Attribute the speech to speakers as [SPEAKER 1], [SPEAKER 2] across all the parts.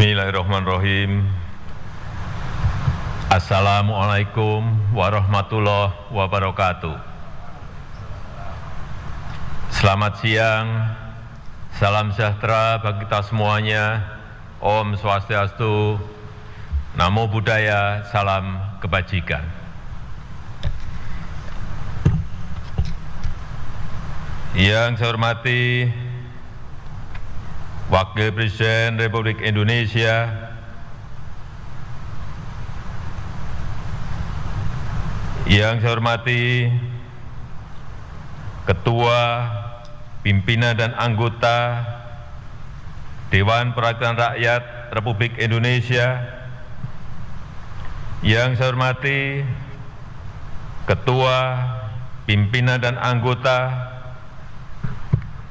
[SPEAKER 1] Bismillahirrahmanirrahim. Assalamualaikum warahmatullahi wabarakatuh. Selamat siang, salam sejahtera bagi kita semuanya. Om Swastiastu, Namo Buddhaya, salam kebajikan. Yang saya hormati Wakil Presiden Republik Indonesia, yang saya hormati Ketua, Pimpinan dan Anggota Dewan Perwakilan Rakyat Republik Indonesia, yang saya hormati Ketua, Pimpinan dan Anggota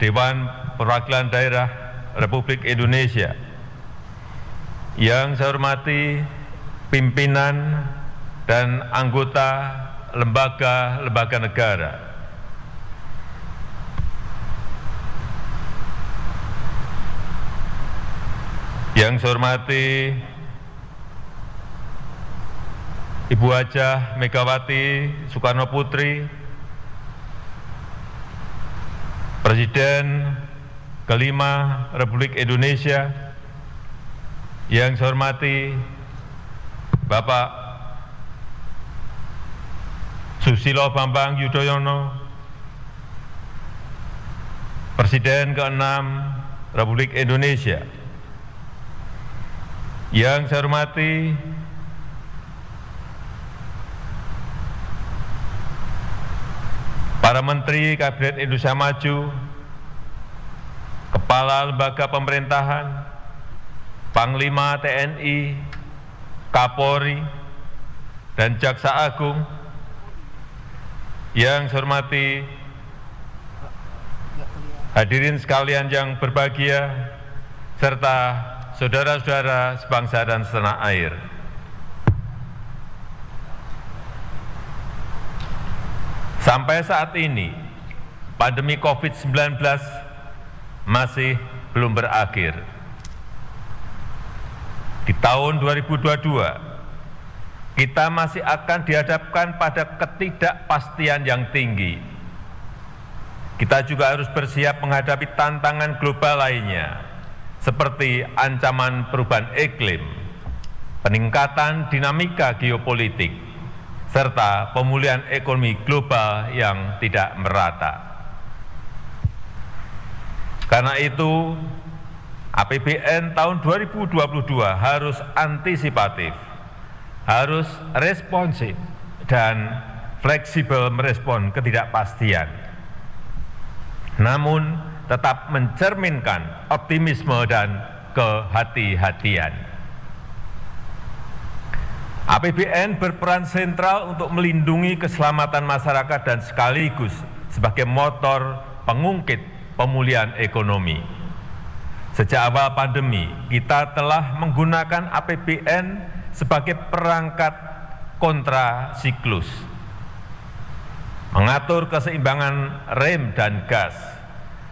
[SPEAKER 1] Dewan Perwakilan Daerah Republik Indonesia, yang saya hormati pimpinan dan anggota lembaga-lembaga negara, yang saya hormati Ibu Hajah Megawati Soekarno Putri, Presiden kelima Republik Indonesia, yang saya hormati Bapak Susilo Bambang Yudhoyono, Presiden ke-6 Republik Indonesia, yang saya hormati para Menteri Kabinet Indonesia Maju, Kepala Lembaga Pemerintahan, Panglima TNI, Kapolri, dan Jaksa Agung, yang saya hormati hadirin sekalian yang berbahagia, serta saudara-saudara sebangsa dan setanah air. Sampai saat ini, pandemi COVID-19 masih belum berakhir. Di tahun 2022, kita masih akan dihadapkan pada ketidakpastian yang tinggi. Kita juga harus bersiap menghadapi tantangan global lainnya, seperti ancaman perubahan iklim, peningkatan dinamika geopolitik, serta pemulihan ekonomi global yang tidak merata. Karena itu, APBN tahun 2022 harus antisipatif, harus responsif, dan fleksibel merespon ketidakpastian. Namun, tetap mencerminkan optimisme dan kehati-hatian. APBN berperan sentral untuk melindungi keselamatan masyarakat dan sekaligus sebagai motor pengungkit pemulihan ekonomi. Sejak awal pandemi, kita telah menggunakan APBN sebagai perangkat kontrasiklus, mengatur keseimbangan rem dan gas,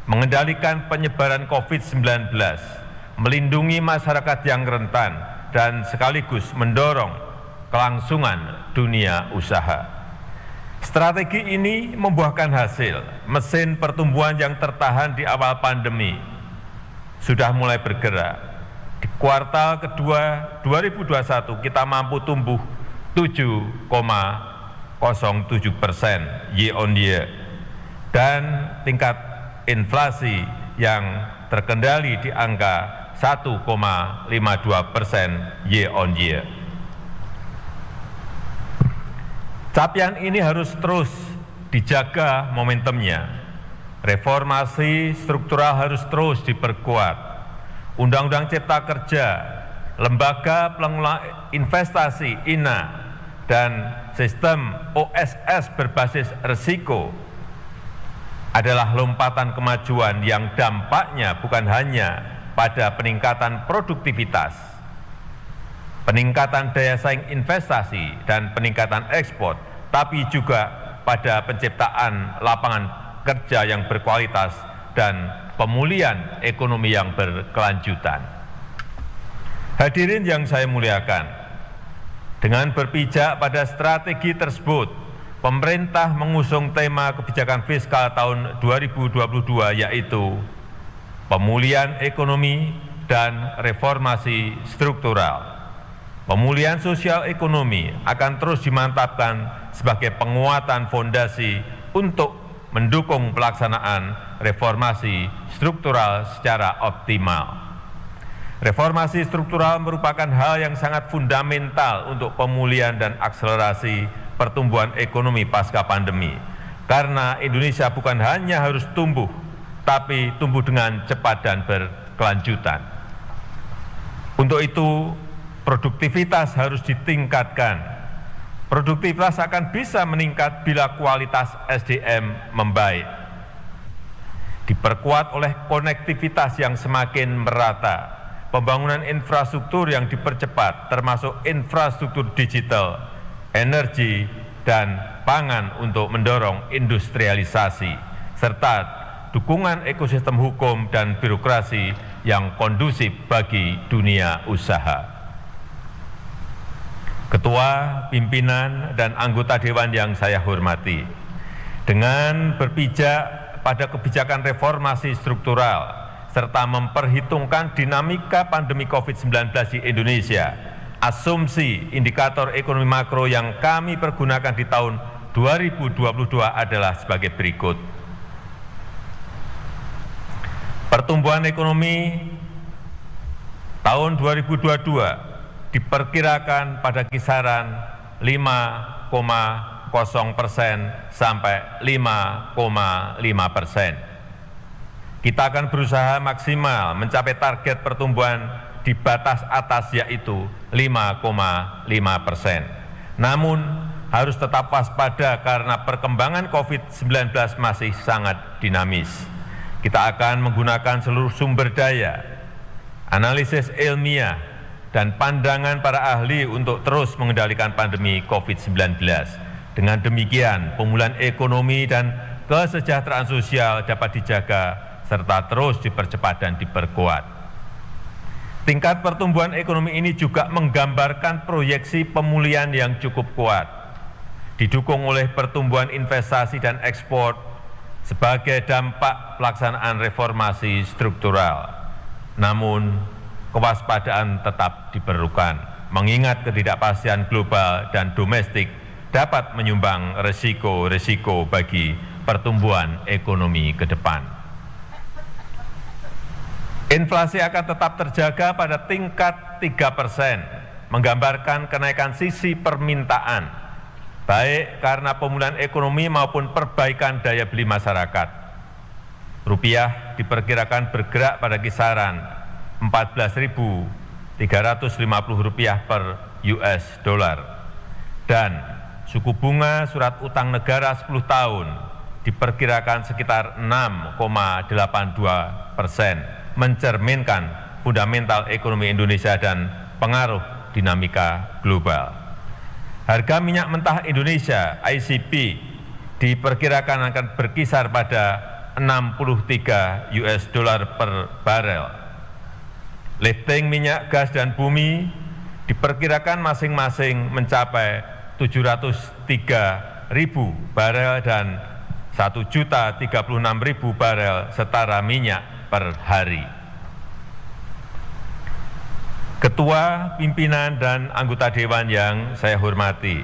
[SPEAKER 1] mengendalikan penyebaran COVID-19, melindungi masyarakat yang rentan, dan sekaligus mendorong kelangsungan dunia usaha. Strategi ini membuahkan hasil. Mesin pertumbuhan yang tertahan di awal pandemi sudah mulai bergerak. Di kuartal kedua 2021 kita mampu tumbuh 7,07% year on year, dan tingkat inflasi yang terkendali di angka 1,52% year on year. Capaian ini harus terus dijaga momentumnya. Reformasi struktural harus terus diperkuat. Undang-Undang Cipta Kerja, Lembaga Pengelola Investasi (INA), dan sistem OSS berbasis risiko adalah lompatan kemajuan yang dampaknya bukan hanya pada peningkatan produktivitas, peningkatan daya saing investasi, dan peningkatan ekspor, tapi juga pada penciptaan lapangan kerja yang berkualitas dan pemulihan ekonomi yang berkelanjutan. Hadirin yang saya muliakan, dengan berpijak pada strategi tersebut, pemerintah mengusung tema kebijakan fiskal tahun 2022 yaitu pemulihan ekonomi dan reformasi struktural. Pemulihan sosial ekonomi akan terus dimantapkan sebagai penguatan fondasi untuk mendukung pelaksanaan reformasi struktural secara optimal. Reformasi struktural merupakan hal yang sangat fundamental untuk pemulihan dan akselerasi pertumbuhan ekonomi pasca pandemi. Karena Indonesia bukan hanya harus tumbuh, tapi tumbuh dengan cepat dan berkelanjutan. Untuk itu, produktivitas harus ditingkatkan. Produktivitas akan bisa meningkat bila kualitas SDM membaik. Diperkuat oleh konektivitas yang semakin merata, pembangunan infrastruktur yang dipercepat, termasuk infrastruktur digital, energi, dan pangan untuk mendorong industrialisasi, serta dukungan ekosistem hukum dan birokrasi yang kondusif bagi dunia usaha. Ketua, pimpinan, dan anggota Dewan yang saya hormati, dengan berpijak pada kebijakan reformasi struktural, serta memperhitungkan dinamika pandemi COVID-19 di Indonesia, asumsi indikator ekonomi makro yang kami pergunakan di tahun 2022 adalah sebagai berikut. Pertumbuhan ekonomi tahun 2022 diperkirakan pada kisaran 5,0% sampai 5,5%. Kita akan berusaha maksimal mencapai target pertumbuhan di batas atas yaitu 5,5%. Namun harus tetap waspada karena perkembangan COVID-19 masih sangat dinamis. Kita akan menggunakan seluruh sumber daya, analisis ilmiah, dan pandangan para ahli untuk terus mengendalikan pandemi COVID-19. Dengan demikian, pemulihan ekonomi dan kesejahteraan sosial dapat dijaga serta terus dipercepat dan diperkuat. Tingkat pertumbuhan ekonomi ini juga menggambarkan proyeksi pemulihan yang cukup kuat, didukung oleh pertumbuhan investasi dan ekspor sebagai dampak pelaksanaan reformasi struktural. Namun, kewaspadaan tetap diperlukan, mengingat ketidakpastian global dan domestik dapat menyumbang risiko-risiko bagi pertumbuhan ekonomi ke depan. Inflasi akan tetap terjaga pada tingkat 3%, menggambarkan kenaikan sisi permintaan, baik karena pemulihan ekonomi maupun perbaikan daya beli masyarakat. Rupiah diperkirakan bergerak pada kisaran 14.350 rupiah per US dollar. Dan suku bunga surat utang negara 10 tahun diperkirakan sekitar 6,82%. Mencerminkan fundamental ekonomi Indonesia dan pengaruh dinamika global. Harga minyak mentah Indonesia ICP diperkirakan akan berkisar pada 63 US dollar per barel. Lifting minyak, gas, dan bumi diperkirakan masing-masing mencapai 703.000 barel dan 1.036.000 barel setara minyak per hari. Ketua, pimpinan, dan anggota Dewan yang saya hormati,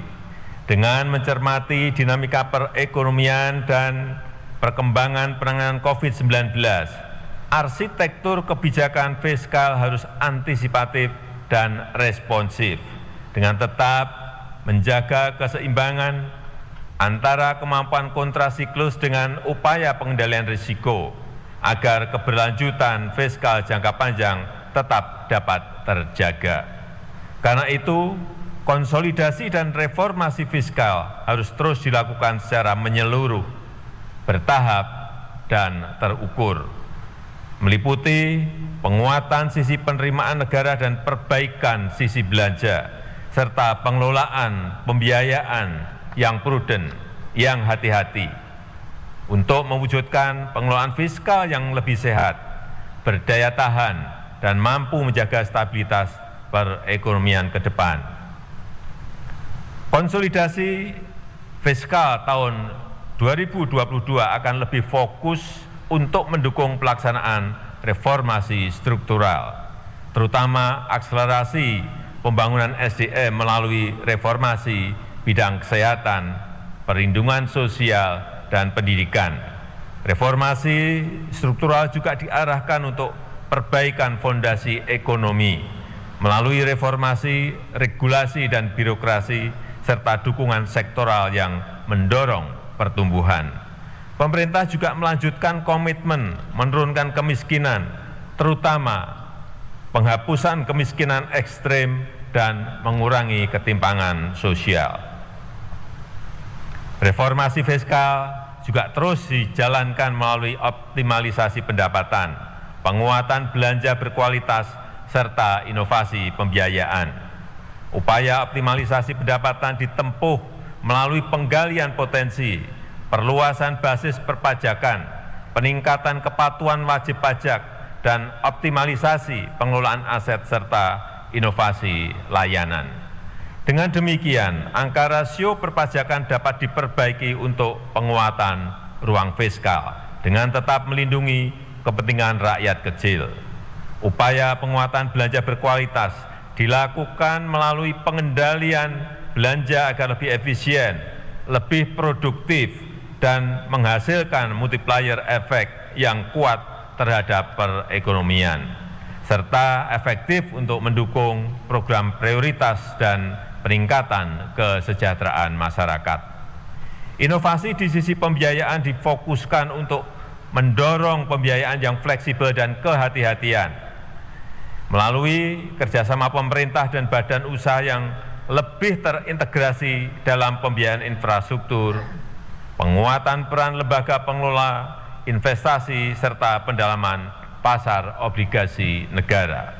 [SPEAKER 1] dengan mencermati dinamika perekonomian dan perkembangan penanganan COVID-19, arsitektur kebijakan fiskal harus antisipatif dan responsif, dengan tetap menjaga keseimbangan antara kemampuan kontrasiklus dengan upaya pengendalian risiko, agar keberlanjutan fiskal jangka panjang tetap dapat terjaga. Karena itu, konsolidasi dan reformasi fiskal harus terus dilakukan secara menyeluruh, bertahap, dan terukur, meliputi penguatan sisi penerimaan negara dan perbaikan sisi belanja, serta pengelolaan pembiayaan yang prudent, yang hati-hati, untuk mewujudkan pengelolaan fiskal yang lebih sehat, berdaya tahan, dan mampu menjaga stabilitas perekonomian ke depan. Konsolidasi fiskal tahun 2022 akan lebih fokus untuk mendukung pelaksanaan reformasi struktural, terutama akselerasi pembangunan SDM melalui reformasi bidang kesehatan, perlindungan sosial, dan pendidikan. Reformasi struktural juga diarahkan untuk perbaikan fondasi ekonomi melalui reformasi regulasi dan birokrasi serta dukungan sektoral yang mendorong pertumbuhan. Pemerintah juga melanjutkan komitmen menurunkan kemiskinan, terutama penghapusan kemiskinan ekstrem dan mengurangi ketimpangan sosial. Reformasi fiskal juga terus dijalankan melalui optimalisasi pendapatan, penguatan belanja berkualitas, serta inovasi pembiayaan. Upaya optimalisasi pendapatan ditempuh melalui penggalian potensi, perluasan basis perpajakan, peningkatan kepatuhan wajib pajak, dan optimalisasi pengelolaan aset serta inovasi layanan. Dengan demikian, angka rasio perpajakan dapat diperbaiki untuk penguatan ruang fiskal dengan tetap melindungi kepentingan rakyat kecil. Upaya penguatan belanja berkualitas dilakukan melalui pengendalian belanja agar lebih efisien, lebih produktif, dan menghasilkan multiplier efek yang kuat terhadap perekonomian, serta efektif untuk mendukung program prioritas dan peningkatan kesejahteraan masyarakat. Inovasi di sisi pembiayaan difokuskan untuk mendorong pembiayaan yang fleksibel dan kehati-hatian melalui kerjasama pemerintah dan badan usaha yang lebih terintegrasi dalam pembiayaan infrastruktur, penguatan peran lembaga pengelola investasi, serta pendalaman pasar obligasi negara.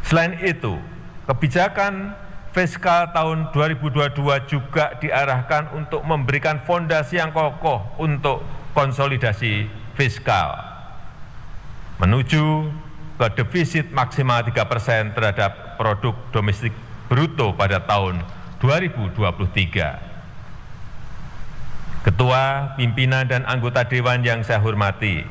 [SPEAKER 1] Selain itu, kebijakan fiskal tahun 2022 juga diarahkan untuk memberikan fondasi yang kokoh untuk konsolidasi fiskal menuju ke defisit maksimal 3% terhadap produk domestik bruto pada tahun 2023. Ketua, pimpinan, dan anggota Dewan yang saya hormati,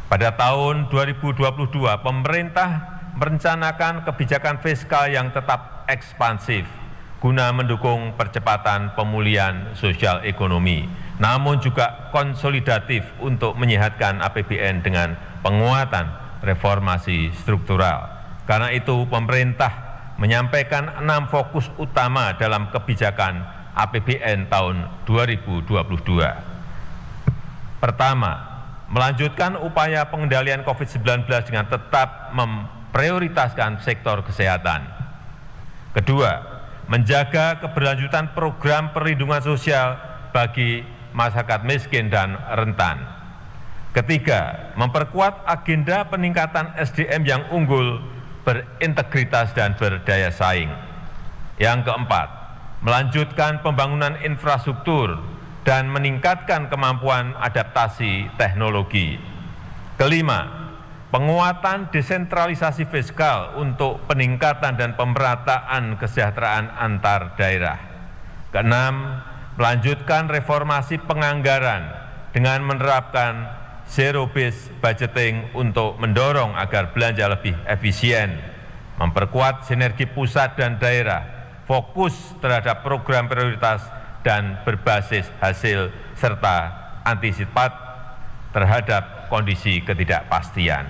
[SPEAKER 1] pada tahun 2022 pemerintah merencanakan kebijakan fiskal yang tetap ekspansif guna mendukung percepatan pemulihan sosial ekonomi, namun juga konsolidatif untuk menyehatkan APBN dengan penguatan reformasi struktural. Karena itu pemerintah menyampaikan 6 fokus utama dalam kebijakan APBN tahun 2022. Pertama, melanjutkan upaya pengendalian COVID-19 dengan tetap memprioritaskan sektor kesehatan. Kedua, menjaga keberlanjutan program perlindungan sosial bagi masyarakat miskin dan rentan. Ketiga, memperkuat agenda peningkatan SDM yang unggul, berintegritas, dan berdaya saing. Yang keempat, melanjutkan pembangunan infrastruktur dan meningkatkan kemampuan adaptasi teknologi. Kelima, penguatan desentralisasi fiskal untuk peningkatan dan pemerataan kesejahteraan antar daerah. Keenam, melanjutkan reformasi penganggaran dengan menerapkan zero-based budgeting untuk mendorong agar belanja lebih efisien, memperkuat sinergi pusat dan daerah, fokus terhadap program prioritas dan berbasis hasil, serta antisipat terhadap kondisi ketidakpastian.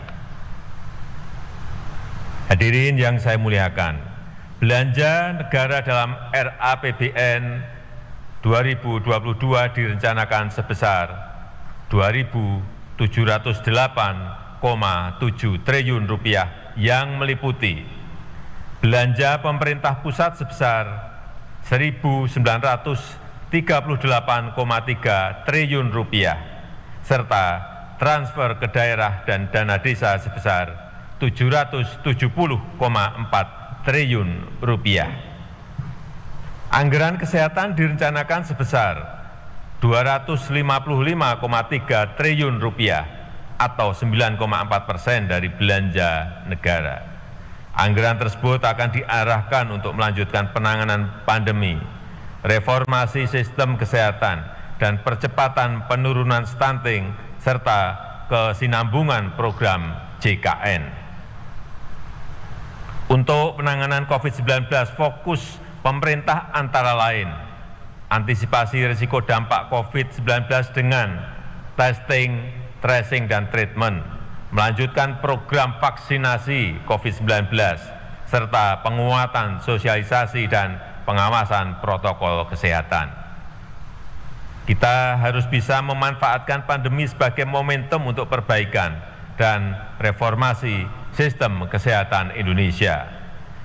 [SPEAKER 1] Hadirin yang saya muliakan, belanja negara dalam RAPBN 2022 direncanakan sebesar 2.708,7 triliun rupiah yang meliputi belanja pemerintah pusat sebesar 1.938,3 triliun rupiah serta transfer ke daerah dan dana desa sebesar 770,4 triliun rupiah. Anggaran kesehatan direncanakan sebesar 255,3 triliun rupiah atau 9,4% dari belanja negara. Anggaran tersebut akan diarahkan untuk melanjutkan penanganan pandemi, reformasi sistem kesehatan, dan percepatan penurunan stunting, serta kesinambungan program JKN. Untuk penanganan COVID-19, fokus pemerintah antara lain antisipasi risiko dampak COVID-19 dengan testing, tracing, dan treatment, melanjutkan program vaksinasi COVID-19, serta penguatan sosialisasi dan pengawasan protokol kesehatan. Kita harus bisa memanfaatkan pandemi sebagai momentum untuk perbaikan dan reformasi sistem kesehatan Indonesia.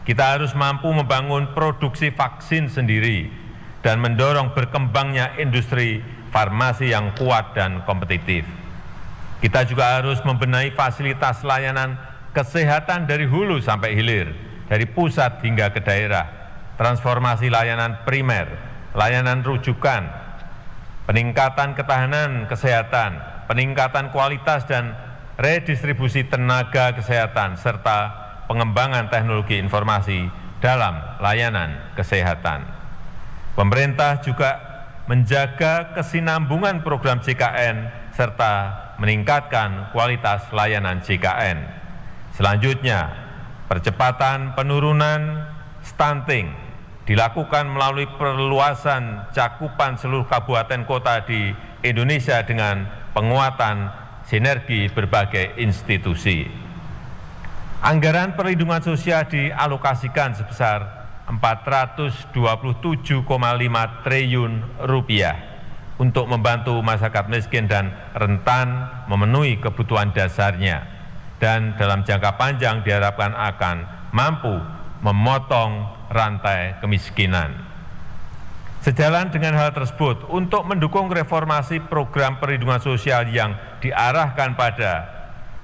[SPEAKER 1] Kita harus mampu membangun produksi vaksin sendiri dan mendorong berkembangnya industri farmasi yang kuat dan kompetitif. Kita juga harus membenahi fasilitas layanan kesehatan dari hulu sampai hilir, dari pusat hingga ke daerah, transformasi layanan primer, layanan rujukan, peningkatan ketahanan kesehatan, peningkatan kualitas dan redistribusi tenaga kesehatan, serta pengembangan teknologi informasi dalam layanan kesehatan. Pemerintah juga menjaga kesinambungan program JKN serta meningkatkan kualitas layanan JKN. Selanjutnya, percepatan penurunan stunting dilakukan melalui perluasan cakupan seluruh kabupaten kota di Indonesia dengan penguatan sinergi berbagai institusi. Anggaran perlindungan sosial dialokasikan sebesar 427,5 triliun rupiah untuk membantu masyarakat miskin dan rentan memenuhi kebutuhan dasarnya, dan dalam jangka panjang diharapkan akan mampu memotong rantai kemiskinan. Sejalan dengan hal tersebut, untuk mendukung reformasi program perlindungan sosial yang diarahkan pada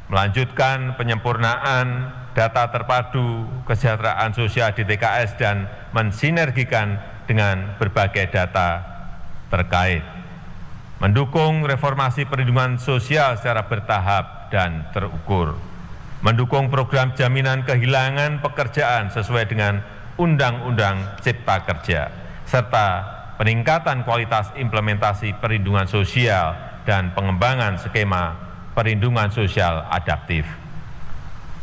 [SPEAKER 1] melanjutkan penyempurnaan data terpadu kesejahteraan sosial di TKS dan mensinergikan dengan berbagai data terkait, mendukung reformasi perlindungan sosial secara bertahap dan terukur, mendukung program jaminan kehilangan pekerjaan sesuai dengan Undang-Undang Cipta Kerja, serta peningkatan kualitas implementasi perlindungan sosial dan pengembangan skema perlindungan sosial adaptif.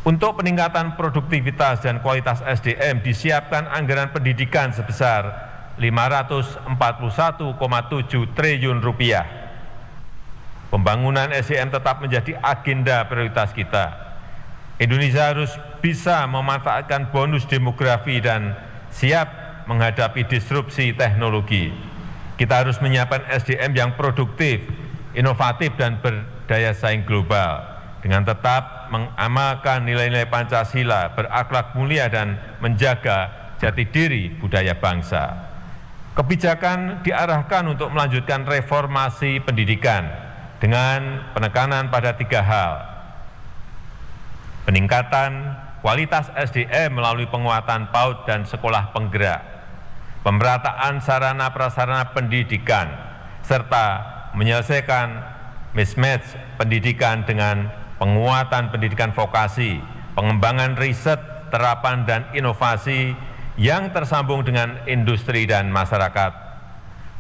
[SPEAKER 1] Untuk peningkatan produktivitas dan kualitas SDM disiapkan anggaran pendidikan sebesar 541,7 triliun rupiah. Pembangunan SDM tetap menjadi agenda prioritas kita. Indonesia harus bisa memanfaatkan bonus demografi dan siap menghadapi disrupsi teknologi. Kita harus menyiapkan SDM yang produktif, inovatif, dan berdaya saing global, dengan tetap mengamalkan nilai-nilai Pancasila, berakhlak mulia, dan menjaga jati diri budaya bangsa. Kebijakan diarahkan untuk melanjutkan reformasi pendidikan dengan penekanan pada 3 hal: peningkatan kualitas SDM melalui penguatan PAUD dan sekolah penggerak, pemerataan sarana prasarana pendidikan, serta menyelesaikan mismatch pendidikan dengan penguatan pendidikan vokasi, pengembangan riset, terapan, dan inovasi yang tersambung dengan industri dan masyarakat,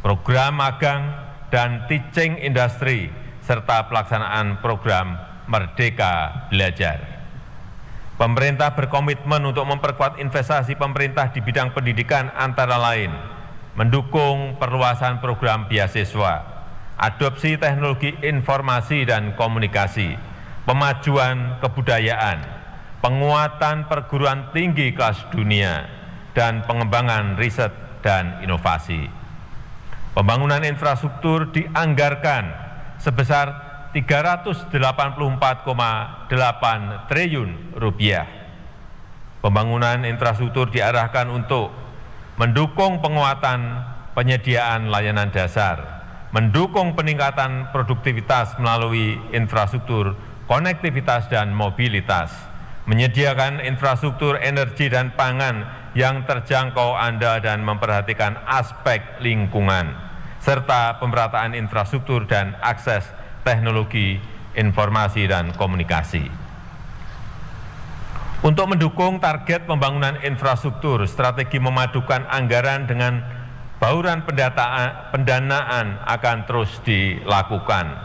[SPEAKER 1] program magang dan teaching industry, serta pelaksanaan program Merdeka Belajar. Pemerintah berkomitmen untuk memperkuat investasi pemerintah di bidang pendidikan, antara lain mendukung perluasan program beasiswa, adopsi teknologi informasi dan komunikasi, pemajuan kebudayaan, penguatan perguruan tinggi kelas dunia, dan pengembangan riset dan inovasi. Pembangunan infrastruktur dianggarkan sebesar 384,8 triliun rupiah. Pembangunan infrastruktur diarahkan untuk mendukung penguatan penyediaan layanan dasar, mendukung peningkatan produktivitas melalui infrastruktur konektivitas dan mobilitas, menyediakan infrastruktur energi dan pangan yang terjangkau andal dan memperhatikan aspek lingkungan, serta pemerataan infrastruktur dan akses teknologi informasi dan komunikasi. Untuk mendukung target pembangunan infrastruktur, strategi memadukan anggaran dengan bauran pendanaan akan terus dilakukan.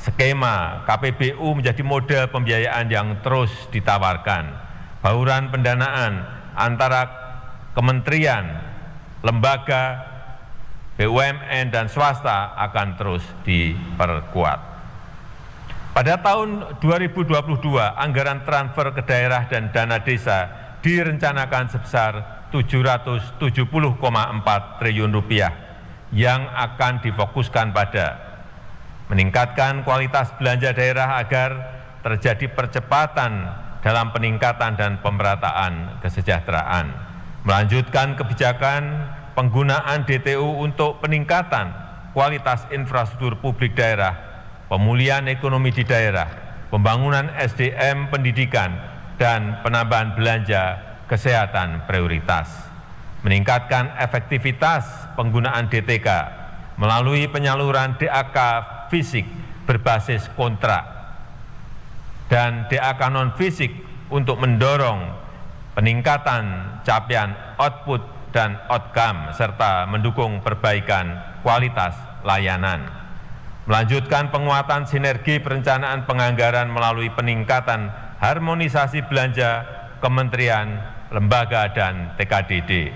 [SPEAKER 1] Skema KPBU menjadi model pembiayaan yang terus ditawarkan. Bauran pendanaan antara kementerian, lembaga, BUMN dan swasta akan terus diperkuat. Pada tahun 2022, anggaran transfer ke daerah dan dana desa direncanakan sebesar Rp770,4 triliun yang akan difokuskan pada meningkatkan kualitas belanja daerah agar terjadi percepatan dalam peningkatan dan pemerataan kesejahteraan, melanjutkan kebijakan penggunaan DTU untuk peningkatan kualitas infrastruktur publik daerah, pemulihan ekonomi di daerah, pembangunan SDM pendidikan, dan penambahan belanja kesehatan prioritas. Meningkatkan efektivitas penggunaan DTK melalui penyaluran DAK fisik berbasis kontrak dan DAK non-fisik untuk mendorong peningkatan capaian output dan outcome serta mendukung perbaikan kualitas layanan. Melanjutkan penguatan sinergi perencanaan penganggaran melalui peningkatan harmonisasi belanja kementerian, lembaga, dan TKDD,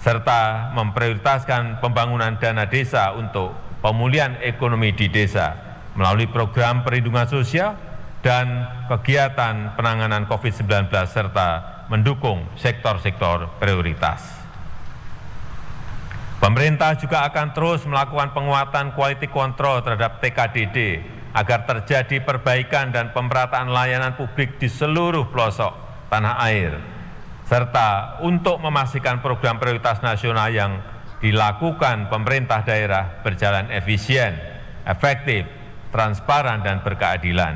[SPEAKER 1] serta memprioritaskan pembangunan dana desa untuk pemulihan ekonomi di desa melalui program perlindungan sosial dan kegiatan penanganan COVID-19 serta mendukung sektor-sektor prioritas. Pemerintah juga akan terus melakukan penguatan quality control terhadap TKDD agar terjadi perbaikan dan pemerataan layanan publik di seluruh pelosok tanah air, serta untuk memastikan program prioritas nasional yang dilakukan pemerintah daerah berjalan efisien, efektif, transparan, dan berkeadilan.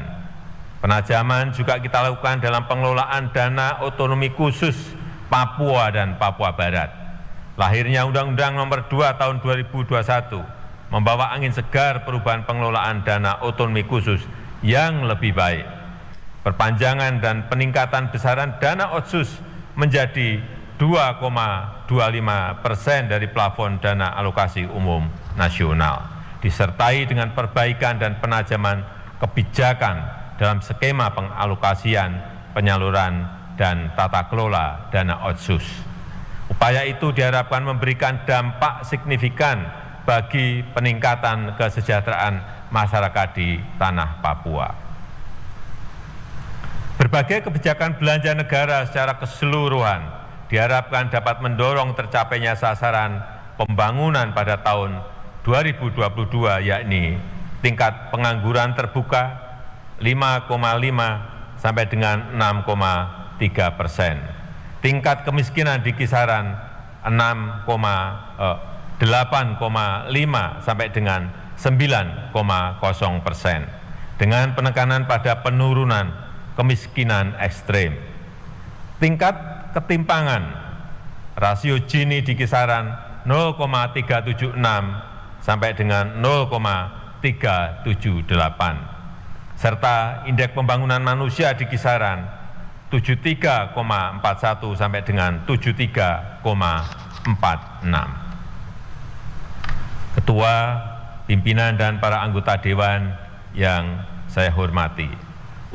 [SPEAKER 1] Penajaman juga kita lakukan dalam pengelolaan dana otonomi khusus Papua dan Papua Barat. Lahirnya Undang-Undang Nomor 2 Tahun 2021 membawa angin segar perubahan pengelolaan dana otonomi khusus yang lebih baik. Perpanjangan dan peningkatan besaran dana otsus menjadi 2,25% dari plafon dana alokasi umum nasional, disertai dengan perbaikan dan penajaman kebijakan dalam skema pengalokasian, penyaluran, dan tata kelola dana otsus. Upaya itu diharapkan memberikan dampak signifikan bagi peningkatan kesejahteraan masyarakat di tanah Papua. Berbagai kebijakan belanja negara secara keseluruhan diharapkan dapat mendorong tercapainya sasaran pembangunan pada tahun 2022, yakni tingkat pengangguran terbuka 5,5 sampai dengan 6,3%. Tingkat kemiskinan di kisaran 8,5 sampai dengan 9,0%, dengan penekanan pada penurunan kemiskinan ekstrem. Tingkat ketimpangan rasio Gini di kisaran 0,376 sampai dengan 0,378, serta indeks pembangunan manusia di kisaran 73,41 sampai dengan 73,46. Ketua, pimpinan, dan para anggota Dewan yang saya hormati,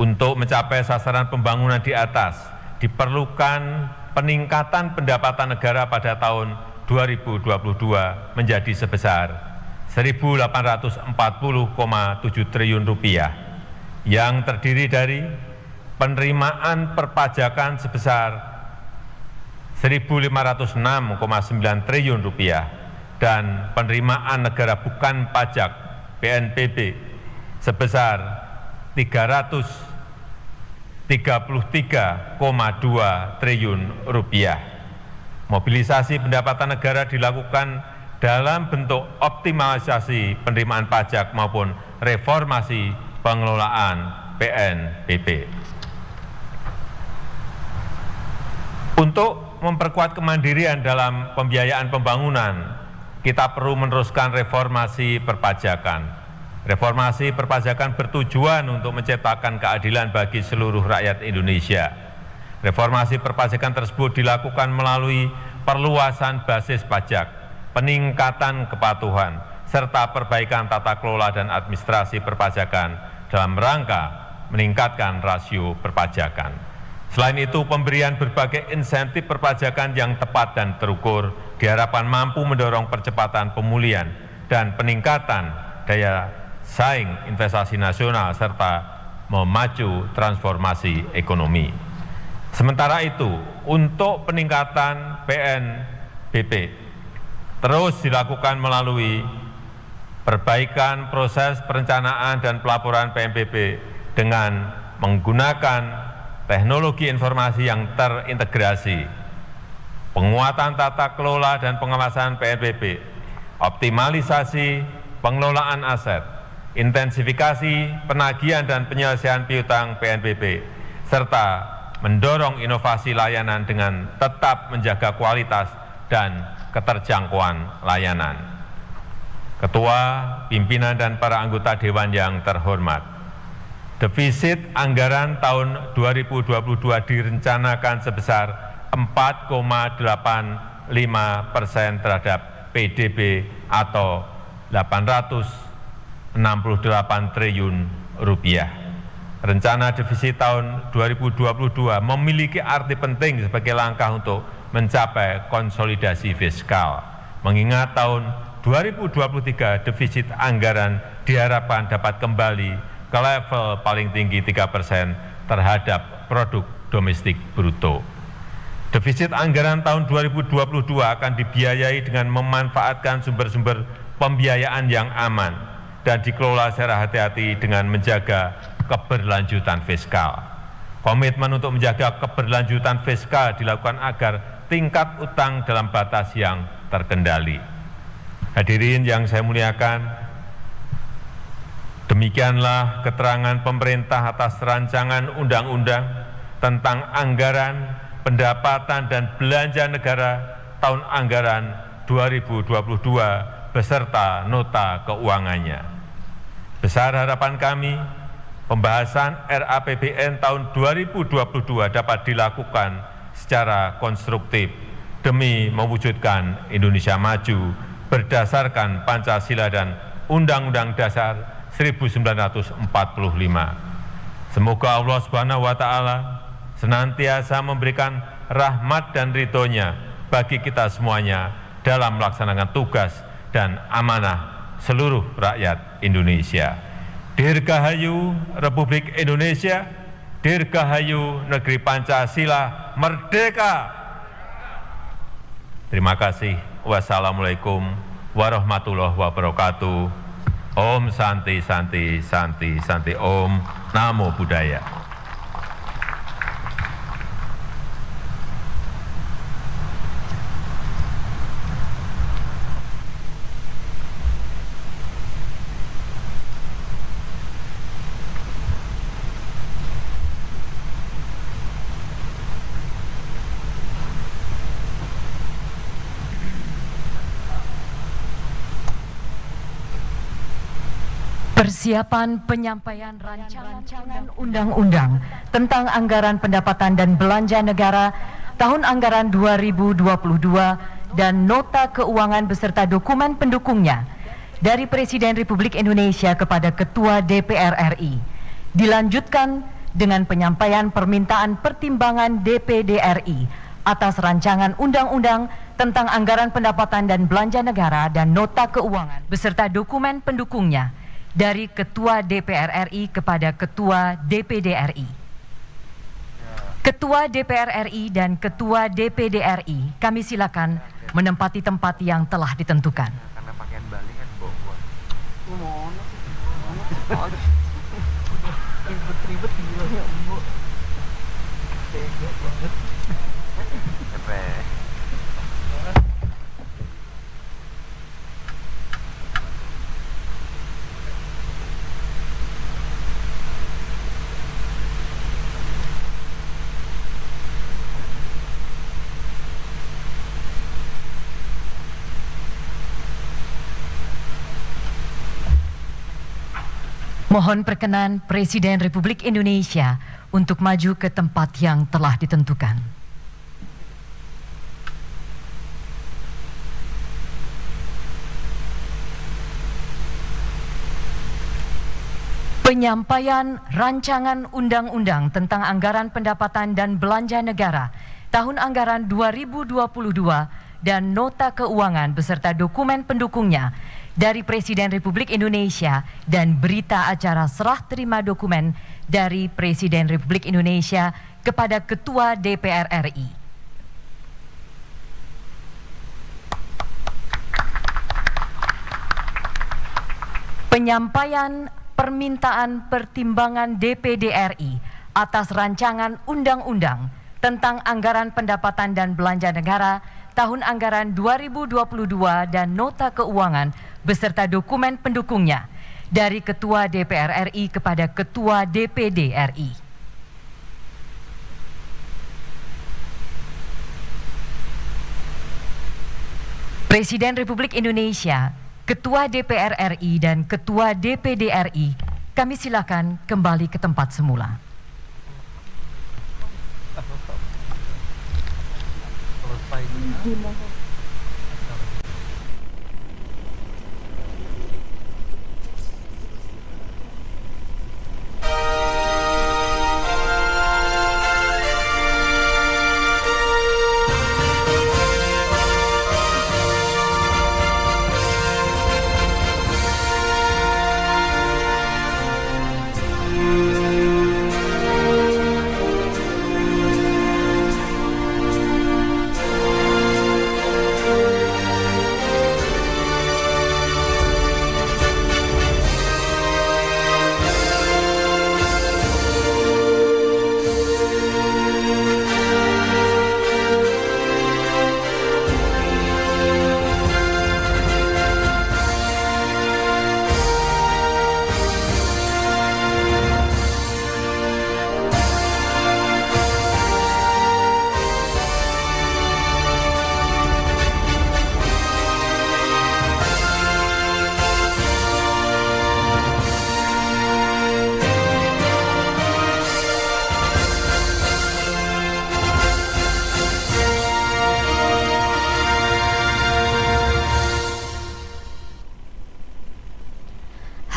[SPEAKER 1] untuk mencapai sasaran pembangunan di atas diperlukan peningkatan pendapatan negara pada tahun 2022 menjadi sebesar Rp1.840,7 triliun yang terdiri dari penerimaan perpajakan sebesar Rp1.506,9 triliun dan penerimaan negara bukan pajak PNBP sebesar Rp333,2 triliun. Mobilisasi pendapatan negara dilakukan dalam bentuk optimalisasi penerimaan pajak maupun reformasi pengelolaan PNBP. Untuk memperkuat kemandirian dalam pembiayaan pembangunan, kita perlu meneruskan reformasi perpajakan. Reformasi perpajakan bertujuan untuk menciptakan keadilan bagi seluruh rakyat Indonesia. Reformasi perpajakan tersebut dilakukan melalui perluasan basis pajak, peningkatan kepatuhan, serta perbaikan tata kelola dan administrasi perpajakan dalam rangka meningkatkan rasio perpajakan. Selain itu, pemberian berbagai insentif perpajakan yang tepat dan terukur diharapkan mampu mendorong percepatan pemulihan dan peningkatan daya saing investasi nasional serta memacu transformasi ekonomi. Sementara itu, untuk peningkatan PNBP terus dilakukan melalui perbaikan proses perencanaan dan pelaporan PNBP dengan menggunakan teknologi informasi yang terintegrasi, penguatan tata kelola dan pengawasan PNBP, optimalisasi pengelolaan aset, intensifikasi penagihan dan penyelesaian piutang PNBP, serta mendorong inovasi layanan dengan tetap menjaga kualitas dan keterjangkauan layanan. Ketua, pimpinan, dan para anggota Dewan yang terhormat, defisit anggaran tahun 2022 direncanakan sebesar 4,85% terhadap PDB atau 868 triliun rupiah. Rencana defisit tahun 2022 memiliki arti penting sebagai langkah untuk mencapai konsolidasi fiskal. Mengingat tahun 2023 defisit anggaran diharapkan dapat kembali ke level paling tinggi 3% terhadap produk domestik bruto. Defisit anggaran tahun 2022 akan dibiayai dengan memanfaatkan sumber-sumber pembiayaan yang aman dan dikelola secara hati-hati dengan menjaga keberlanjutan fiskal. Komitmen untuk menjaga keberlanjutan fiskal dilakukan agar tingkat utang dalam batas yang terkendali. Hadirin yang saya muliakan, demikianlah keterangan pemerintah atas rancangan undang-undang tentang anggaran, pendapatan, dan belanja negara tahun anggaran 2022 beserta nota keuangannya. Besar harapan kami, pembahasan RAPBN tahun 2022 dapat dilakukan secara konstruktif demi mewujudkan Indonesia maju berdasarkan Pancasila dan Undang-Undang Dasar 1945. Semoga Allah Subhanahu wa Ta'ala senantiasa memberikan rahmat dan ridho-Nya bagi kita semuanya dalam melaksanakan tugas dan amanah seluruh rakyat Indonesia. Dirgahayu Republik Indonesia, Dirgahayu Negeri Pancasila Merdeka. Terima kasih. Wassalamualaikum warahmatullahi wabarakatuh. Om Santi Santi Santi Santi Om Namo Buddhaya.
[SPEAKER 2] Persiapan penyampaian rancangan undang-undang tentang anggaran pendapatan dan belanja negara tahun anggaran 2022 dan nota keuangan beserta dokumen pendukungnya dari Presiden Republik Indonesia kepada Ketua DPR RI dilanjutkan dengan penyampaian permintaan pertimbangan DPD RI atas rancangan undang-undang tentang anggaran pendapatan dan belanja negara dan nota keuangan beserta dokumen pendukungnya dari Ketua DPR RI kepada Ketua DPD RI. Ketua DPR RI dan Ketua DPD RI, kami silakan menempati tempat yang telah ditentukan.
[SPEAKER 3] Karena pakaian Bali kan bawa. Ribet-ribet gila ya, Bu. Tega banget. Capek.
[SPEAKER 2] Mohon perkenan Presiden Republik Indonesia untuk maju ke tempat yang telah ditentukan. Penyampaian Rancangan Undang-Undang tentang Anggaran Pendapatan dan Belanja Negara Tahun Anggaran 2022 dan Nota Keuangan beserta dokumen pendukungnya dari Presiden Republik Indonesia dan berita acara serah terima dokumen dari Presiden Republik Indonesia kepada Ketua DPR RI. Penyampaian permintaan pertimbangan DPD RI atas rancangan undang-undang tentang anggaran pendapatan dan belanja negara tahun anggaran 2022 dan nota keuangan beserta dokumen pendukungnya dari Ketua DPR RI kepada Ketua DPD RI. Presiden Republik Indonesia, Ketua DPR RI dan Ketua DPD RI, kami silakan kembali ke tempat semula.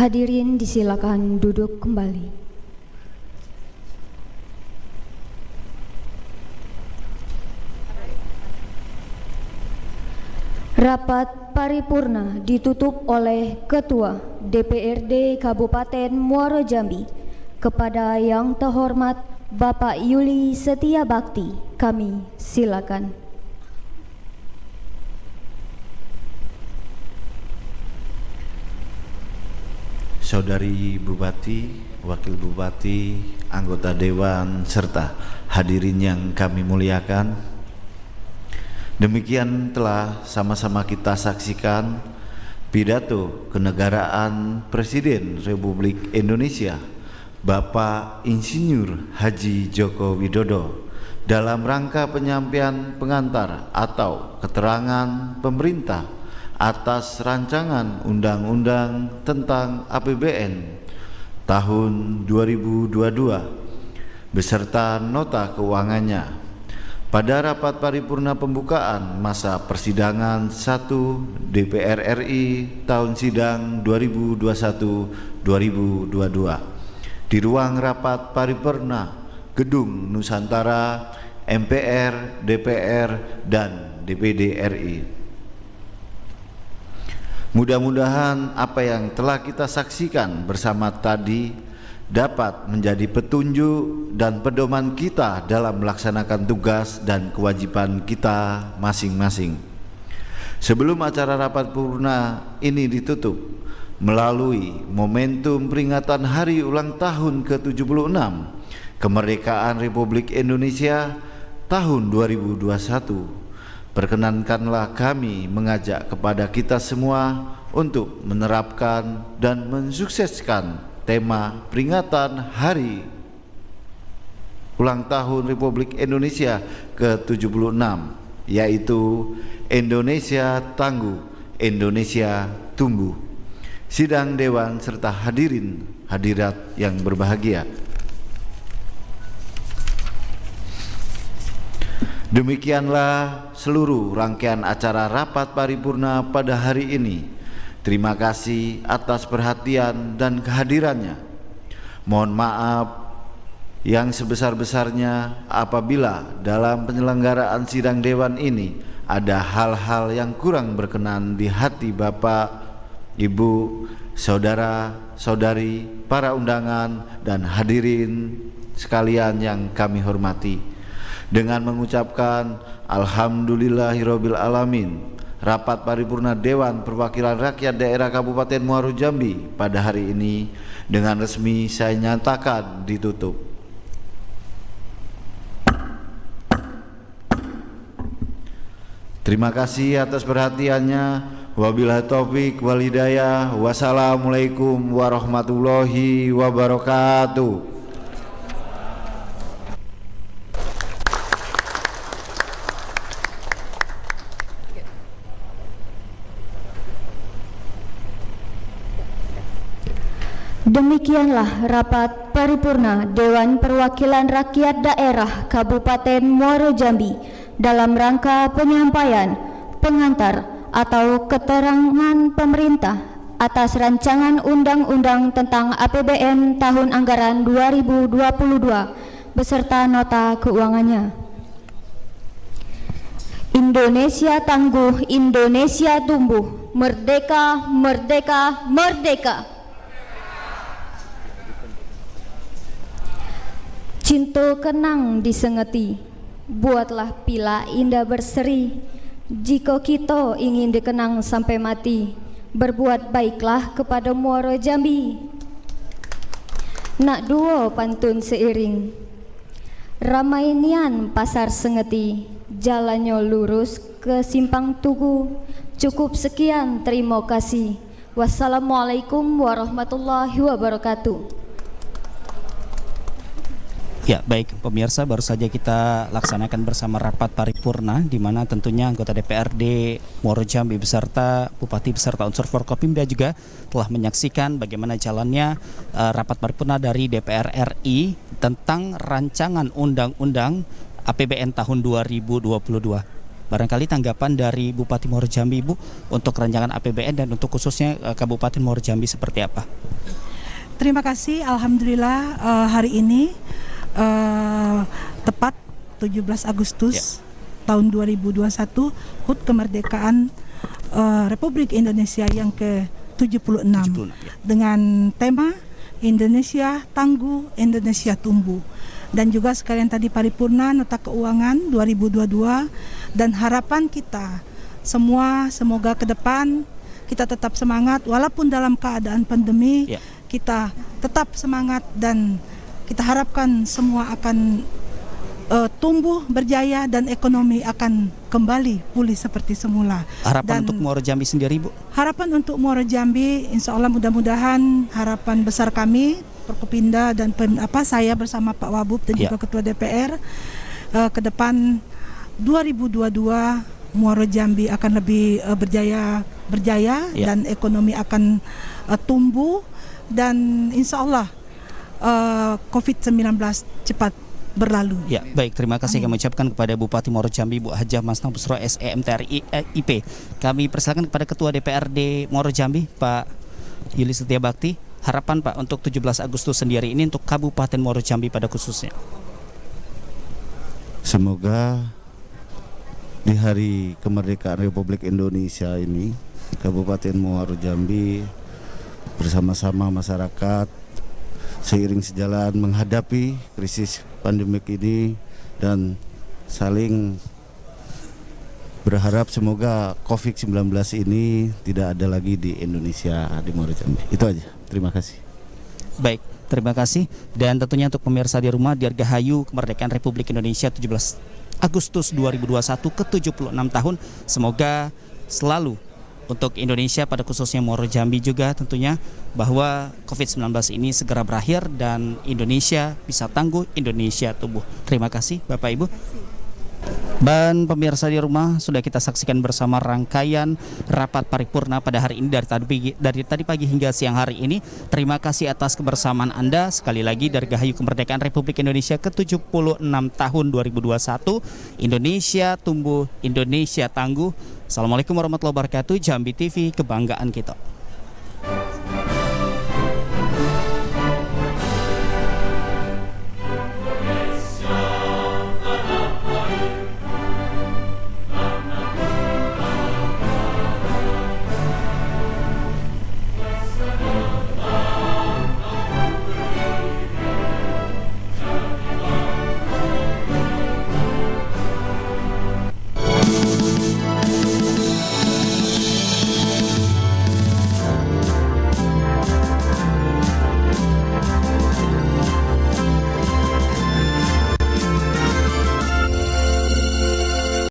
[SPEAKER 4] Hadirin disilakan duduk kembali. Rapat paripurna ditutup oleh Ketua DPRD Kabupaten Muaro Jambi. Kepada yang terhormat Bapak Yuli Setia Bakti, kami silakan.
[SPEAKER 5] Saudari Bupati, Wakil Bupati, anggota Dewan, serta hadirin yang kami muliakan, demikian telah sama-sama kita saksikan pidato kenegaraan Presiden Republik Indonesia Bapak Insinyur Haji Joko Widodo dalam rangka penyampaian pengantar atau keterangan pemerintah atas rancangan undang-undang tentang APBN tahun 2022 beserta nota keuangannya pada rapat paripurna pembukaan masa persidangan 1 DPR RI tahun sidang 2021-2022 di ruang rapat paripurna Gedung Nusantara MPR, DPR, dan DPD RI. Mudah-mudahan apa yang telah kita saksikan bersama tadi dapat menjadi petunjuk dan pedoman kita dalam melaksanakan tugas dan kewajiban kita masing-masing. Sebelum acara rapat paripurna ini ditutup, melalui momentum peringatan hari ulang tahun ke-76 kemerdekaan Republik Indonesia tahun 2021, perkenankanlah kami mengajak kepada kita semua untuk menerapkan dan mensukseskan tema peringatan Hari Ulang Tahun Republik Indonesia ke-76, yaitu Indonesia Tangguh, Indonesia Tumbuh. Sidang Dewan serta hadirin hadirat yang berbahagia, Demikianlah seluruh rangkaian acara rapat paripurna pada hari ini. Terima kasih atas perhatian dan kehadirannya. Mohon maaf yang sebesar-besarnya apabila dalam penyelenggaraan sidang dewan ini ada hal-hal yang kurang berkenan di hati Bapak, Ibu, saudara-saudari, para undangan, dan hadirin sekalian yang kami hormati. Dengan mengucapkan Alhamdulillahirabbil alamin, rapat paripurna Dewan Perwakilan Rakyat Daerah Kabupaten Muaro Jambi pada hari ini dengan resmi saya nyatakan ditutup. Terima kasih atas perhatiannya. Wabillahi taufik wal hidayah. Wassalamualaikum warahmatullahi wabarakatuh.
[SPEAKER 4] Demikianlah rapat paripurna Dewan Perwakilan Rakyat Daerah Kabupaten Muaro Jambi dalam rangka penyampaian pengantar atau keterangan pemerintah atas rancangan undang-undang tentang APBN tahun anggaran 2022 beserta nota keuangannya. Indonesia tangguh, Indonesia tumbuh, merdeka, merdeka, merdeka. Cinta kenang disengeti, buatlah pila indah berseri. Jika kita ingin dikenang sampai mati, berbuat baiklah kepada Muaro Jambi. Nak dua pantun seiring, ramai nian pasar sengeti, jalannya lurus ke simpang tugu. Cukup sekian, terima kasih. Wassalamualaikum warahmatullahi wabarakatuh.
[SPEAKER 6] Ya, baik pemirsa, baru saja kita laksanakan bersama rapat paripurna di mana tentunya anggota DPRD Muaro Jambi beserta Bupati beserta unsur Forkopimda juga telah menyaksikan bagaimana jalannya rapat paripurna dari DPR RI tentang rancangan undang-undang APBN tahun 2022. Barangkali tanggapan dari Bupati Muaro Jambi, Bu, untuk rancangan APBN dan untuk khususnya Kabupaten Muaro Jambi seperti apa?
[SPEAKER 7] Terima kasih, alhamdulillah hari ini tepat 17 Agustus tahun 2021 HUT kemerdekaan Republik Indonesia yang ke-76 dengan tema Indonesia tangguh, Indonesia tumbuh, dan juga sekalian tadi paripurna nota keuangan 2022, dan harapan kita semua semoga ke depan kita tetap semangat walaupun dalam keadaan pandemi, kita tetap semangat dan kita harapkan semua akan tumbuh, berjaya, dan ekonomi akan kembali pulih seperti semula.
[SPEAKER 6] Harapan untuk Muaro Jambi sendiri, Bu? Harapan
[SPEAKER 7] untuk Muaro Jambi, insya Allah mudah-mudahan harapan besar kami, Forkopimda dan saya bersama Pak Wabub dan juga Ketua DPR, ke depan 2022 Muaro Jambi akan lebih berjaya dan ekonomi akan tumbuh, dan insya Allah COVID-19 cepat berlalu.
[SPEAKER 6] Ya, baik, terima kasih kami ucapkan kepada Bupati Muaro Jambi, Bu Hajah Masnah Busro SEMTRI IP. Kami persilakan kepada Ketua DPRD Muaro Jambi, Pak Yuli Setia Bakti. Harapan Pak untuk 17 Agustus sendiri ini untuk Kabupaten Muaro Jambi pada khususnya.
[SPEAKER 5] Semoga di hari kemerdekaan Republik Indonesia ini Kabupaten Muaro Jambi bersama-sama masyarakat seiring sejalan menghadapi krisis pandemik ini dan saling berharap semoga COVID-19 ini tidak ada lagi di Indonesia, di Muaro Jambi. Itu aja. Terima kasih.
[SPEAKER 6] Baik, terima kasih. Dan tentunya untuk pemirsa di rumah, Dirgahayu kemerdekaan Republik Indonesia 17 Agustus 2021 ke-76 tahun. Semoga selalu untuk Indonesia pada khususnya Muaro Jambi juga tentunya bahwa COVID-19 ini segera berakhir dan Indonesia bisa tangguh, Indonesia tumbuh. Terima kasih Bapak Ibu. Dan pemirsa di rumah, sudah kita saksikan bersama rangkaian rapat paripurna pada hari ini dari tadi pagi hingga siang hari ini. Terima kasih atas kebersamaan Anda. Sekali lagi dari Gahayu Kemerdekaan Republik Indonesia ke-76 tahun 2021. Indonesia tumbuh, Indonesia tangguh. Assalamualaikum warahmatullahi wabarakatuh. Jambi TV, kebanggaan kita.